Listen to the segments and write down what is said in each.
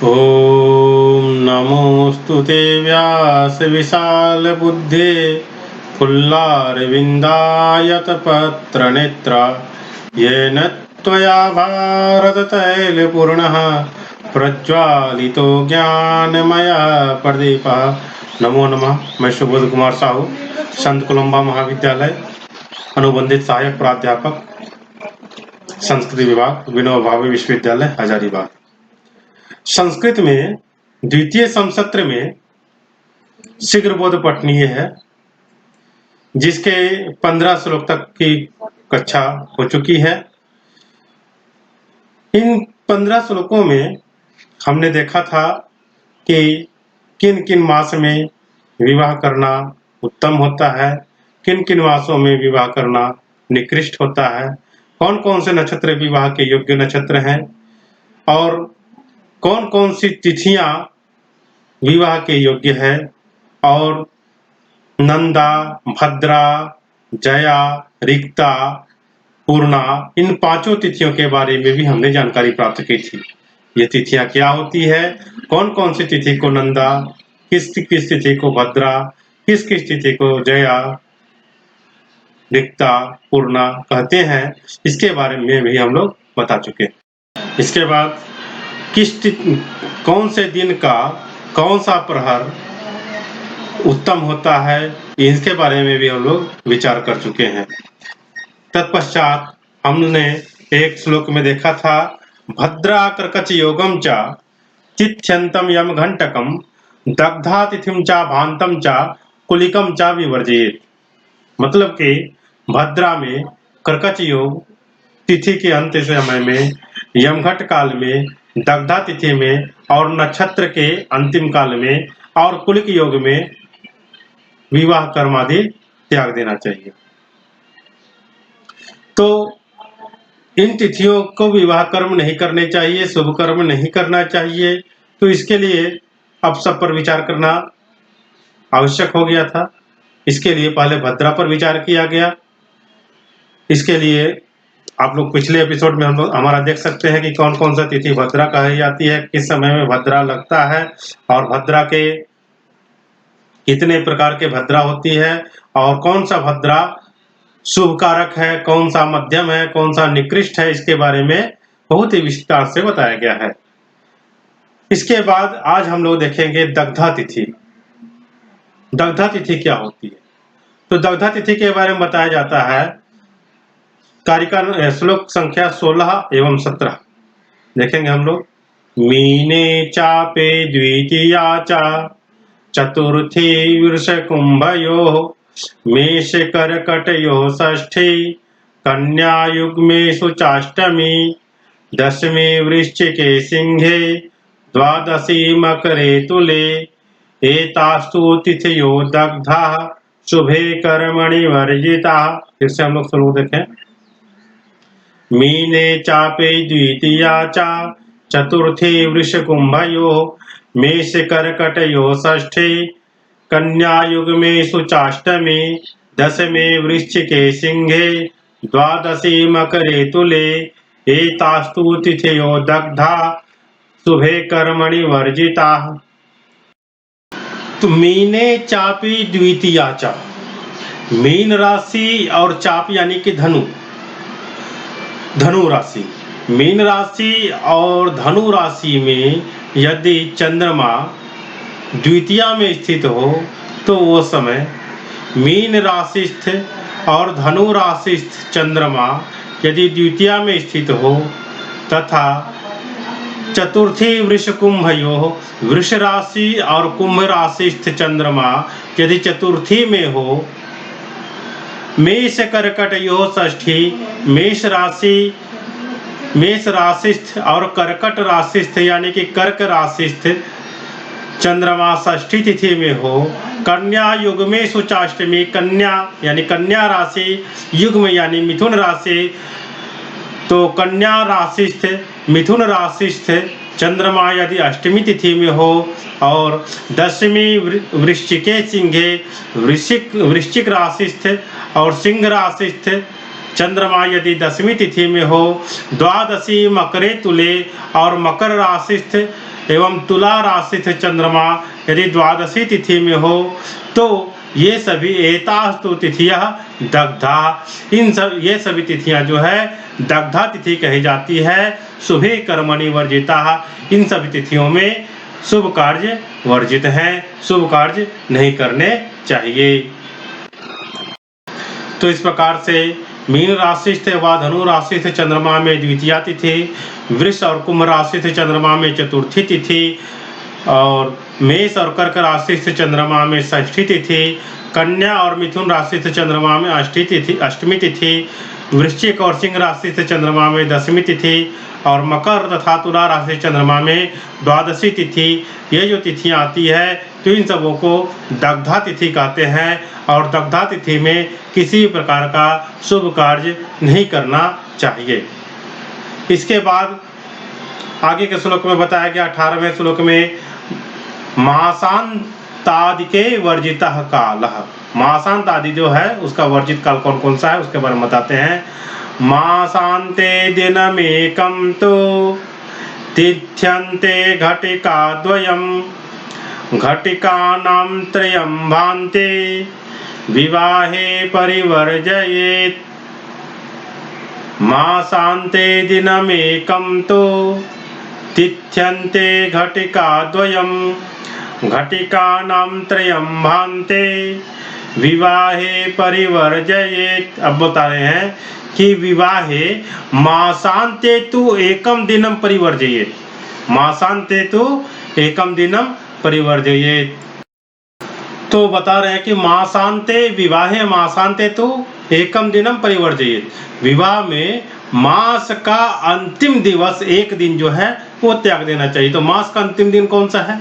ॐ नमोऽस्तुते व्यासविशालबुद्धे फुल्लारविन्दायतपत्रनेत्र येन त्वया भारततैलपूर्णः प्रज्वालितो ज्ञानमया प्रदीपः। नमो नमः। मैं सुबोध कुमार साहू, संत कोलंबा महाविद्यालय अनुबंधित सहायक प्राध्यापक, संस्कृत विभाग, विनोबा भावे विश्वविद्यालय हजारीबाग। संस्कृत में द्वितीय समसत्र में शीघ्रबोध पठनीय है, जिसके 15 श्लोक तक की कक्षा हो चुकी है। इन 15 श्लोकों में हमने देखा था कि किन किन मास में विवाह करना उत्तम होता है, किन किन मासों में विवाह करना निकृष्ट होता है, कौन कौन से नक्षत्र विवाह के योग्य नक्षत्र हैं और कौन कौन सी तिथियां विवाह के योग्य है, और नंदा, भद्रा, जया, रिक्ता, पूर्णा, इन 5 तिथियों के बारे में भी हमने जानकारी प्राप्त की थी। ये तिथियां क्या होती है, कौन कौन सी तिथि को नंदा, किस किस तिथि को भद्रा, किस किस तिथि को जया, रिक्ता, पूर्णा कहते हैं, इसके बारे में भी हम लोग बता चुके। इसके बाद कौन से दिन का कौन सा प्रहर उत्तम होता है, इसके बारे में भी हम लोग विचार कर चुके हैं। तत्पश्चात हमने एक श्लोक में देखा था, भद्रा कर्कच योगम च तिथ्यंतम यम घंटकम दग्धा तिथिम च भांतम च कुलिकम च विवर्जित। मतलब कि भद्रा में कर्कच योग तिथि के अंत समय में, यमघट काल में, दग्धा तिथि में और नक्षत्र के अंतिम काल में और कुलिक योग में विवाह कर्म आदि त्याग देना चाहिए। तो इन तिथियों को विवाह कर्म नहीं करने चाहिए, शुभ कर्म नहीं करना चाहिए। तो इसके लिए अब सब पर विचार करना आवश्यक हो गया था। इसके लिए पहले भद्रा पर विचार किया गया। इसके लिए आप लोग पिछले एपिसोड में हम लोग हमारा देख सकते हैं कि कौन कौन सा तिथि भद्रा कही जाती है, किस समय में भद्रा लगता है, और भद्रा के कितने प्रकार के भद्रा होती है, और कौन सा भद्रा शुभ कारक है, कौन सा मध्यम है, कौन सा निकृष्ट है, इसके बारे में बहुत ही विस्तार से बताया गया है। इसके बाद आज हम लोग देखेंगे दग्धा तिथि। दग्धा तिथि क्या होती है? तो दग्धा तिथि के बारे में बताया जाता है, कारिका श्लोक संख्या 16 एवं 17 देखेंगे हम लोग। मीने चापे द्वितीया चा चतुर्थी वृष कुंभयो मेष कर्कटयो षष्ठी कन्या युग्मेषु चाष्टमी दशमी वृश्चिके सिंहे द्वादशी मकरे तुले एतास्तु तिथयो दग्धा शुभे कर्मणि वर्जिता। फिर से हम लोग शुरू देखें। मीने चापे द्वितीया चा चतुर्थी वृष कुंभयो मेष कर्कटयो षष्ठी कन्या युग्मेषु चाष्टमी दशमे वृश्चिके सिंहे द्वादशी मकरे तुले एतास्तु तिथयो दग्धा शुभे कर्मणि वर्जिता। तो मीने चापी द्वितीया चा, मीन राशि और चाप यानी कि धनु राशि, मीन राशि और धनु राशि में यदि चंद्रमा द्वितीया में स्थित हो तो वो समय मीन राशि स्थित और धनु राशि स्थित चंद्रमा यदि द्वितीया में स्थित हो तथा चतुर्थी वृष कुंभयो, वृष राशि और कुंभ राशि स्थित चंद्रमा यदि चतुर्थी में हो, मेष कर्कटयो षष्ठी, मेष राशि स्थित और कर्कट राशि स्थित यानी कि कर्क राशि स्थित चंद्रमा षष्ठी तिथि में हो, कन्या युग्मेषु चाष्टमी, कन्या यानी कन्या राशि, युग्म यानी मिथुन राशि, तो कन्या राशि स्थित मिथुन राशि स्थित चंद्रमा यदि अष्टमी तिथि में हो, और दशमी वृश्चिके सिंहे, वृश्चिक राशि स्थित और सिंह राशि स्थित चंद्रमा यदि दशमी तिथि में हो, द्वादशी मकरे तुले और मकर राशि स्थित एवं तुला राशि से चंद्रमा यदि द्वादशी तिथि में हो तो ये सभी एतास्तु तिथियां दग्धा, ये सभी तिथियां जो है दग्धा तिथि कही जाती है। शुभे कर्मणि वर्जिता, इन सभी तिथियों में शुभ कार्य वर्जित हैं, शुभ कार्य नहीं करने चाहिए। तो इस प्रकार से मीन राशि से व धनु राशि से चंद्रमा में द्वितीया तिथि, वृष और कुंभ राशि से चंद्रमा में चतुर्थी तिथि, और मेष और कर्क राशि से चंद्रमा में षष्ठी तिथि, कन्या और मिथुन राशि से चंद्रमा में अष्टमी तिथि, वृश्चिक और सिंह राशि से चंद्रमा में दशमी तिथि, और मकर तथा तुला राशि से चंद्रमा में द्वादशी तिथि। ये जो तिथियां आती है तो इन सबों को दग्धा तिथि कहते हैं, और दग्धा तिथि में किसी भी प्रकार का शुभ कार्य नहीं करना चाहिए। इसके बाद आगे के श्लोक में बताया गया 18वें श्लोक में मासांतादिके वर्जितः कालः, मासांतादि जो है उसका वर्जित काल कौन कौन सा है उसके बारे में बताते हैं। मासान्ते दिनमेकं तु तिथ्यन्ते घटिकाद्वयम्, घटिकानां त्रयं भान्ते विवाहे परिवर्जयेत्। मासान्ते दिनमेकं तु तिथ्यन्ते घटिकाद्वयम्, घटिकानां त्रयं भान्ते विवाहे परिवर्जयेत्। अब बता रहे हैं कि विवाहे मासान्ते तु एकम दिनम परिवर्जयेत्, मासान्ते तु एकम दिनम परिवर्जयेत्। तो बता रहे हैं कि मासान्ते विवाहे मासान्ते तु एकम दिनम परिवर्जयेत्, विवाह में मास का अंतिम दिवस एक दिन जो है वो त्याग देना चाहिए। तो मास का अंतिम दिन कौन सा है?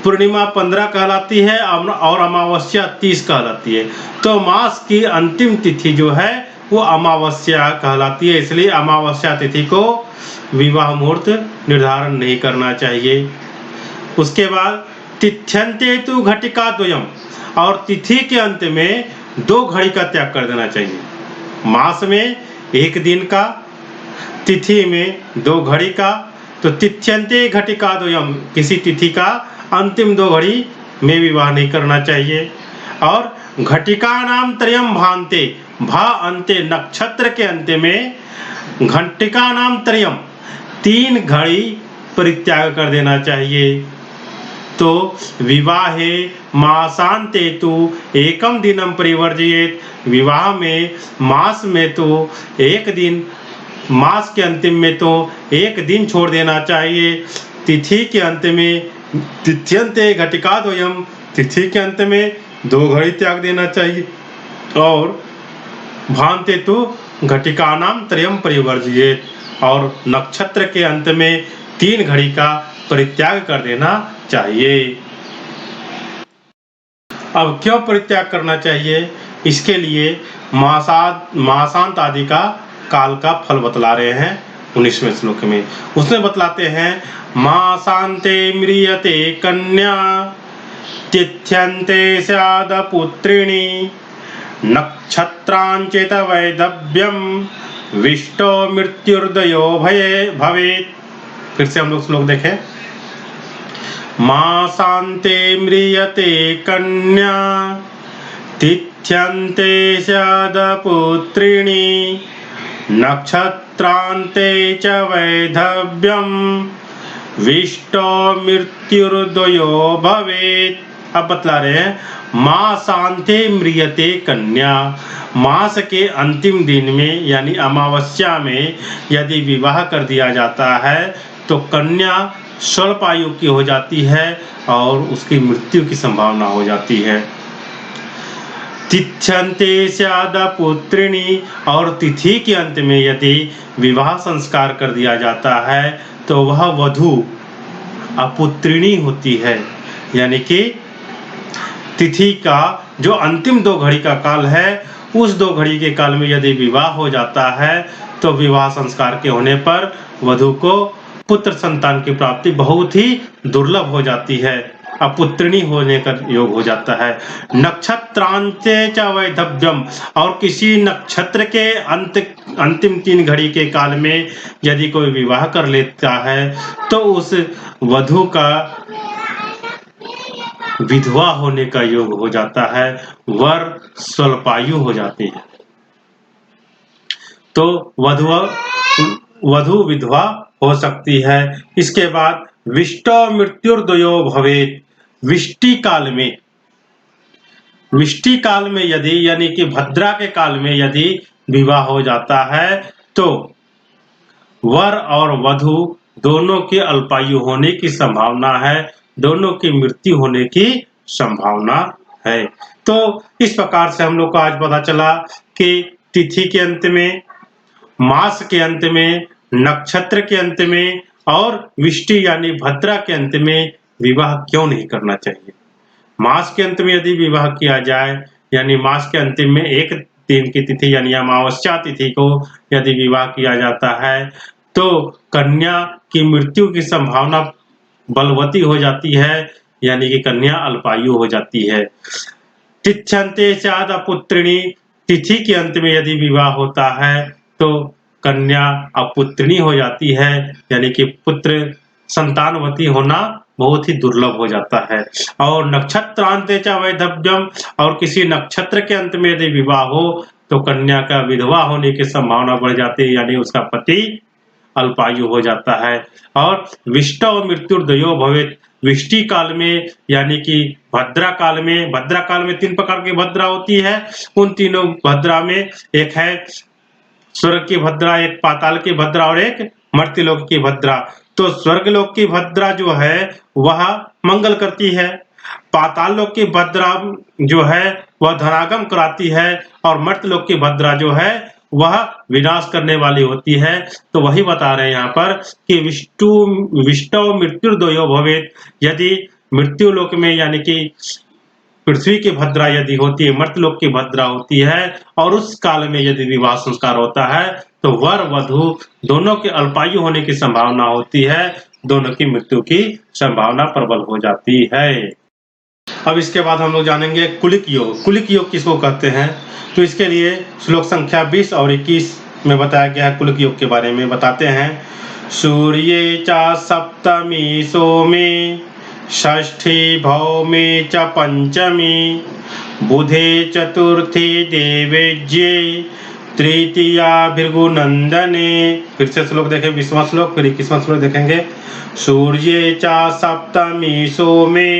पूर्णिमा 15 कहलाती है और अमावस्या 30 कहलाती है। तो मास की अंतिम तिथि जो है वो अमावस्या कहलाती है, इसलिए अमावस्या तिथि को विवाह मुहूर्त निर्धारण नहीं करना चाहिए। उसके बाद तिथ्यन्ते तु घटिका द्वयम, और तिथि के अंत में 2 घड़ी का त्याग कर देना चाहिए। मास में 1 दिन का, तिथि में 2 घड़ी का। तो तिथ्यन्ते घटिका द्वयम, किसी तिथि का अंतिम 2 घड़ी में विवाह नहीं करना चाहिए। और घटिका नाम त्रयम भान्ते, भा अंते नक्षत्र के अंत में घटिका नाम त्रयम 3 घड़ी परित्याग कर देना चाहिए। तो विवाहे मासान्ते तु एकम दिनम परिवर्जयेत्, विवाह में मास में तो 1 दिन, मास के अंतिम में तो 1 दिन छोड़ देना चाहिए। तिथि के अंत में तिथ्यन्ते घटिका द्वयम, तिथि के अंत में 2 घड़ी त्याग देना चाहिए। और भान्ते तु घटिकानाम त्रयम परिवर्जयेत्, और नक्षत्र के अंत में 3 घड़ी का परित्याग कर देना चाहिए। अब क्यों परित्याग करना चाहिए? इसके लिए मासांत आदि का काल का फल बतला रहे हैं 19वें श्लोक में। उसमें बतलाते हैं मासान्ते म्रियते कन्या, तिथ्यन्ते स्याद पुत्रिणी, नक्षत्रांचित वैदव्यम, विष्टो मृत्युर्दयो भये भवेत्। फिर से हम लोग श्लोक देखें। मासान्ते म्रियते कन्या, तिथ्यन्ते स्याद पुत्रिणी, नक्षत्रान्ते च वैधव्यम, विष्टो मृत्युर्दयो भवेत्। अब बतला रहे हैं मासान्ते म्रियते कन्या, मास के अंतिम दिन में यानी अमावस्या में यदि विवाह कर दिया जाता है तो कन्या स्वल्प आयु की हो जाती है और उसकी मृत्यु की संभावना हो जाती है। तिथ्यन्ते स्याद पुत्रिणी, और तिथि के अंत में यदि विवाह संस्कार कर दिया जाता है तो वह वधू अपुत्रिणी होती है, यानी कि तिथि का जो अंतिम 2 घड़ी का काल है उस 2 घड़ी के काल में यदि विवाह हो जाता है तो विवाह संस्कार के होने पर वधू को पुत्र संतान की प्राप्ति बहुत ही दुर्लभ हो जाती है। अपुत्रिणी होने का योग हो जाता है। नक्षत्रांते च वैधव्यम, और किसी नक्षत्र के अंतिम 3 घड़ी के काल में यदि कोई विवाह कर लेता है तो उस वधू का विधवा होने का योग हो जाता है, वर स्वल्पायु हो जाती है। तो वधु विधवा हो सकती है। इसके बाद विष्टो मृत्युर्द्वयो भवेत्, विष्टि काल में यदि, यानी कि भद्रा के काल में यदि विवाह हो जाता है तो वर और वधु दोनों के अल्पायु होने की संभावना है, दोनों की मृत्यु होने की संभावना है। तो इस प्रकार से हम लोग को आज पता चला कि तिथि के अंत में, मास के अंत में, नक्षत्र के अंत में और विष्टि यानी भद्रा के अंत में विवाह क्यों नहीं करना चाहिए। मास के अंत में यदि विवाह किया जाए, यानी मास के अंतिम में 1 दिन की तिथि यानी अमावस्या तिथि को यदि विवाह किया जाता है तो कन्या की मृत्यु की संभावना बलवती हो जाती है, यानी कि कन्या अल्पायु हो जाती है। तिथ्यन्ते स्याद् अपुत्रिणी, तिथि के अंत में यदि विवाह होता है तो कन्या अपुत्रिणी हो जाती है, यानी कि पुत्र संतानवती होना बहुत ही दुर्लभ हो जाता है। और नक्षत्रांते च वैधव्यम, और किसी नक्षत्र के अंत में यदि विवाह हो तो कन्या का विधवा होने की संभावना बढ़ जाती है, यानी उसका पति अल्पायु हो जाता है। और विष्टो मृत्युर्द्वयो भवेत्, विष्टि काल में यानी कि भद्रा काल में 3 प्रकार की भद्रा होती है। उन तीनों भद्रा में एक है स्वर्ग की भद्रा, एक पाताल की भद्रा और एक मर्त्यलोक की भद्रा। तो स्वर्गलोक की भद्रा जो है वह मंगल करती है, पाताल लोक की भद्रा जो है वह धनागम कराती है, और मर्त्यलोक की भद्रा जो है वह विनाश करने वाली होती है। तो वही बता रहे हैं यहाँ पर कि विष्टो मृत्युर्द्वयो भवेत्, यदि मृत्यु लोक में यानी कि पृथ्वी की भद्रा यदि होती है, मर्त्यलोक की भद्रा होती है, और उस काल में यदि विवाह संस्कार होता है तो वर वधु दोनों के अल्पायु होने की संभावना होती है, दोनों की मृत्यु की संभावना प्रबल हो जाती है। अब इसके बाद हम लोग जानेंगे कुलिक योग। कुलिक योग किसको कहते हैं, तो इसके लिए श्लोक संख्या 20 और 21 में बताया गया है। कुलिक योग के बारे में बताते हैं। सूर्ये च सप्तमी सोमे, षष्ठी भौमे च पंचमी, बुधे चतुर्थी देवेज्ये, तृतीया भृगुनंदने। फिर से श्लोक देखें, 20वां श्लोक, फिर 21वां श्लोक देखेंगे। सूर्ये च सप्तमी सोमे,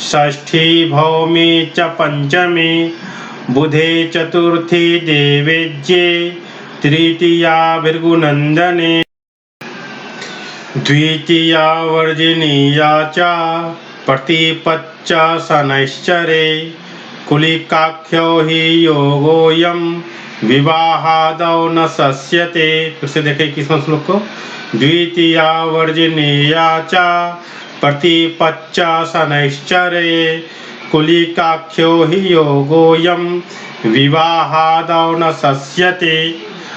षष्ठी भौमे च पंचमी, बुधे चतुर्थी देवेज्ये, तृतीया भृगुनंदने, द्वितीया वर्जनीया च प्रतिपच्च शनैश्चरे, कुलिकाख्यो हि योगोऽयं विवाहादौ न सस्यते। फिर से देखें 21वां श्लोक को। द्वितीया वर्जनीया च प्रतिपच्च शनैश्चरे, कुलिकाख्यो हि योगोऽयं विवाहादौ न सस्यते।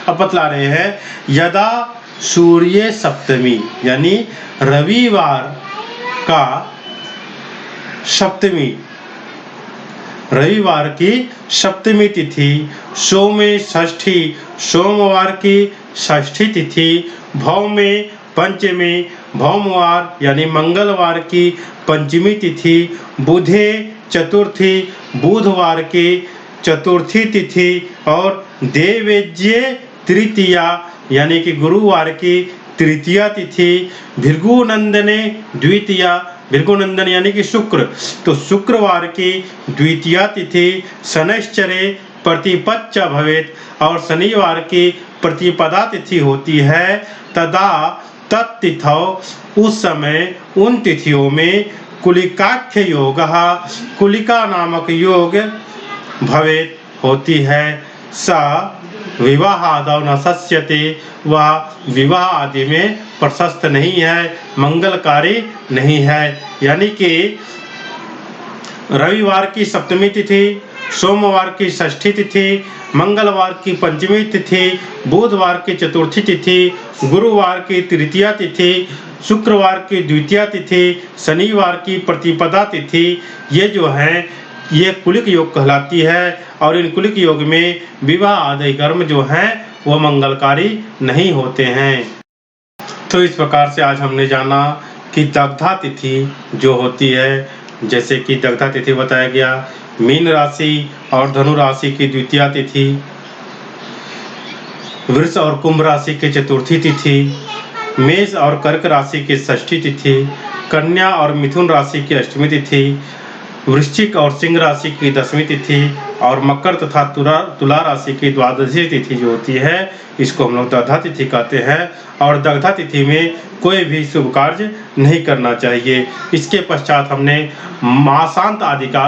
अब बतला रहे हैं, यदा सूर्य सप्तमी यानी रविवार का सप्तमी, रविवार की सप्तमी तिथि, सोमे षष्ठी सोमवार की षष्ठी तिथि, भौमे पंचमी भौमवार यानी मंगलवार की पंचमी तिथि, बुधे चतुर्थी बुधवार की चतुर्थी तिथि, और देवेज्ये तृतीया यानी कि गुरुवार की तृतीया तिथि, भृगुनंदने द्वितीया, भृगुनंदन यानी कि शुक्र, तो शुक्रवार की द्वितीया तिथि, शनैश्चरे प्रतिपच्च भवेत्, और शनिवार की प्रतिपदा तिथि होती है। तदा तत्तिथौ, उस समय उन तिथियों में कुलिकाख्य योगः, कुलिका नामक योग भवेत् होती है। स विवाहादौ न सस्यते, वह विवाह आदि में प्रशस्त नहीं है, मंगलकारी नहीं है। यानी कि रविवार की सप्तमी तिथि, सोमवार की षष्ठी तिथि, मंगलवार की पंचमी तिथि, बुधवार की चतुर्थी तिथि, गुरुवार की तृतीया तिथि, शुक्रवार की द्वितीया तिथि, शनिवार की प्रतिपदा तिथि, ये जो है ये कुलिक योग कहलाती है। और इन कुलिक योग में विवाह आदि कर्म जो हैं वो मंगलकारी नहीं होते हैं। तो इस प्रकार से आज हमने जाना कि दग्धा तिथि जो होती है, जैसे कि दग्धा तिथि बताया गया, मीन राशि और धनु राशि की द्वितीया तिथि, वृष और कुंभ राशि की चतुर्थी तिथि, मेष और कर्क राशि की षष्ठी तिथि, कन्या और मिथुन राशि की अष्टमी तिथि, वृश्चिक और सिंह राशि की दसवीं तिथि और मकर तथा तुला राशि की द्वादशी तिथि जो होती है, इसको हम लोग दग्धा तिथि कहते हैं। और दग्धा तिथि में कोई भी शुभ कार्य नहीं करना चाहिए। इसके पश्चात हमने मासांत आदि का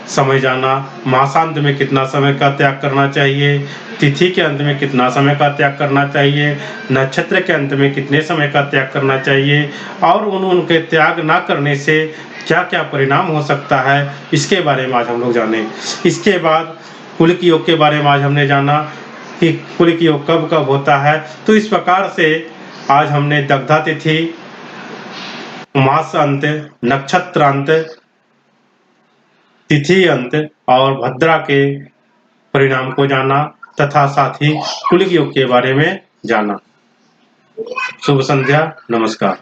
समय जाना। मासांत में कितना समय का त्याग करना चाहिए, तिथि के अंत में कितना समय का त्याग करना चाहिए, नक्षत्र के अंत में कितने समय का त्याग करना चाहिए और उनके त्याग ना करने से क्या क्या परिणाम हो सकता है, इसके बारे में आज हम लोग जाने। इसके बाद कुलिक योग के बारे में आज हमने जाना कि कुलिक योग कब कब होता है। तो इस प्रकार से आज हमने दग्धा तिथि, मास अंत, नक्षत्र अंत, तिथि अंत और भद्रा के परिणाम को जाना तथा साथ ही कुलिक योग के बारे में जाना। शुभ संध्या, नमस्कार।